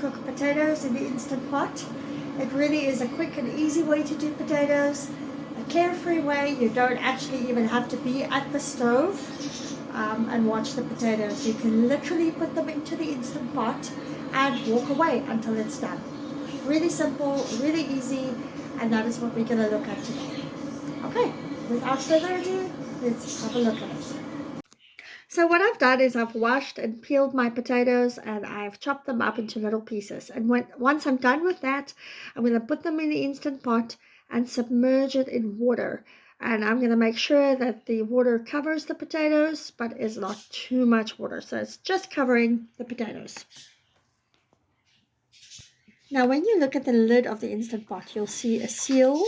cook potatoes in the Instant Pot. It really is a quick and easy way to do potatoes, a carefree way. You don't actually even have to be at the stove and watch the potatoes. You can literally put them into the Instant Pot and walk away until it's done. Really simple, really easy, and that is what we're going to look at today. Okay, without further ado, let's have a look at it. So what I've done is I've washed and peeled my potatoes and I've chopped them up into little pieces. And once I'm done with that, I'm going to put them in the Instant Pot and submerge it in water. And I'm going to make sure that the water covers the potatoes, but is not too much water. So it's just covering the potatoes. Now, when you look at the lid of the Instant Pot, you'll see a seal,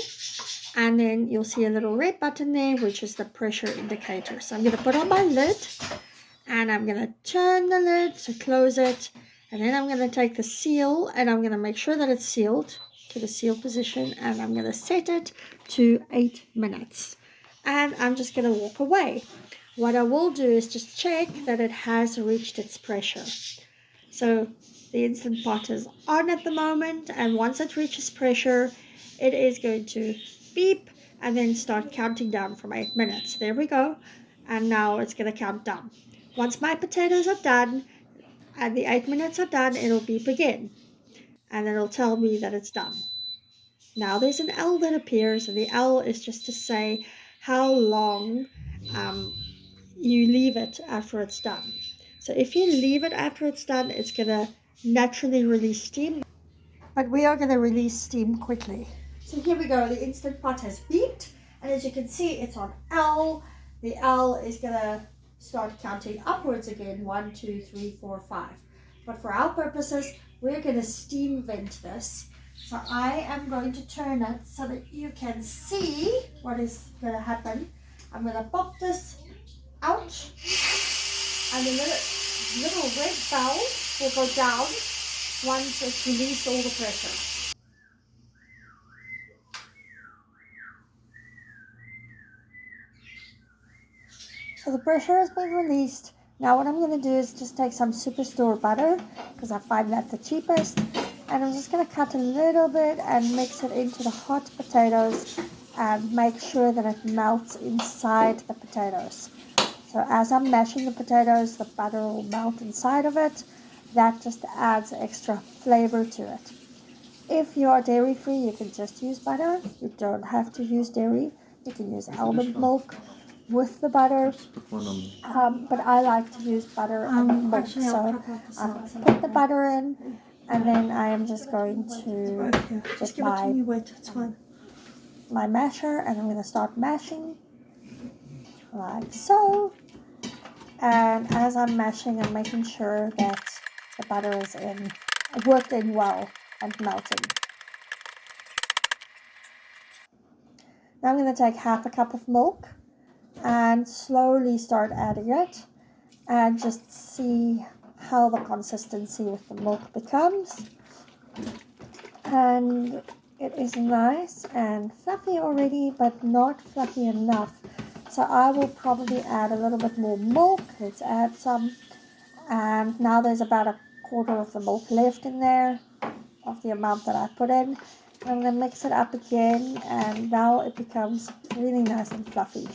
and then you'll see a little red button there, which is the pressure indicator. So I'm going to put on my lid, and I'm going to turn the lid to close it, and then I'm going to take the seal, and I'm going to make sure that it's sealed to the seal position, and I'm going to set it to 8 minutes. And I'm just going to walk away. What I will do is just check that it has reached its pressure. So the Instant Pot is on at the moment, and once it reaches pressure, it is going to beep and then start counting down from 8 minutes. There we go. And now it's going to count down. Once my potatoes are done and the 8 minutes are done, it'll beep again. And it'll tell me that it's done. Now there's an L that appears, and the L is just to say how long you leave it after it's done. So if you leave it after it's done, it's going to naturally release steam, but we are going to release steam quickly. So here we go, the Instant Pot has beeped, and as you can see, it's on L. The L is going to start counting upwards again, 1, 2, 3, 4, 5. But for our purposes, we're going to steam vent this. So I am going to turn it so that you can see what is going to happen. I'm going to pop this out, and the little red bell will go down once it's released all the pressure. So the pressure has been released. Now what I'm going to do is just take some Superstore butter, because I find that the cheapest, and I'm just going to cut a little bit and mix it into the hot potatoes and make sure that it melts inside the potatoes. So as I'm mashing the potatoes, the butter will melt inside of it. That just adds extra flavor to it. If you are dairy free, you can just use butter. You don't have to use dairy. You can use almond milk with the butter. But I like to use butter and milk. So I've put the butter in, and then I am just going to get my masher, and I'm going to start mashing like so. And as I'm mashing, I'm making sure that the butter is worked in well and melting. Now I'm going to take half a cup of milk and slowly start adding it, and just see how the consistency with the milk becomes. And it is nice and fluffy already, but not fluffy enough. So I will probably add a little bit more milk. Let's add some. And now there's about a quarter of the milk left in there, of the amount that I put in. I'm going to mix it up again, and now it becomes really nice and fluffy.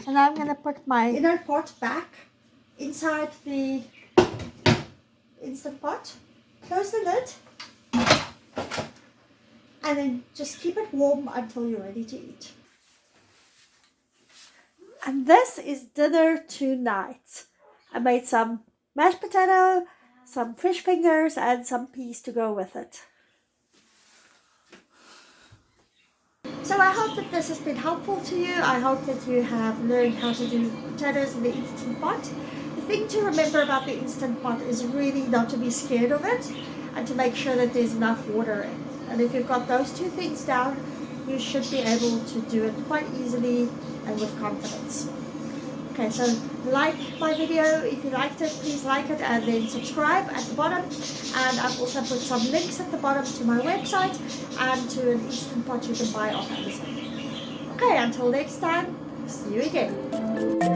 So now I'm going to put my inner pot back inside the Instant Pot. Close the lid, and then just keep it warm until you're ready to eat. And this is dinner tonight. I made some mashed potato, some fish fingers, and some peas to go with it. So I hope that this has been helpful to you. I hope that you have learned how to do potatoes in the Instant Pot. The thing to remember about the Instant Pot is really not to be scared of it, and to make sure that there's enough water in. And if you've got those two things down, you should be able to do it quite easily and with confidence. Okay, so like my video. If you liked it, please like it, and then subscribe at the bottom. And I've also put some links at the bottom to my website and to an Instant Pot you can buy off Amazon. Okay, until next time, see you again.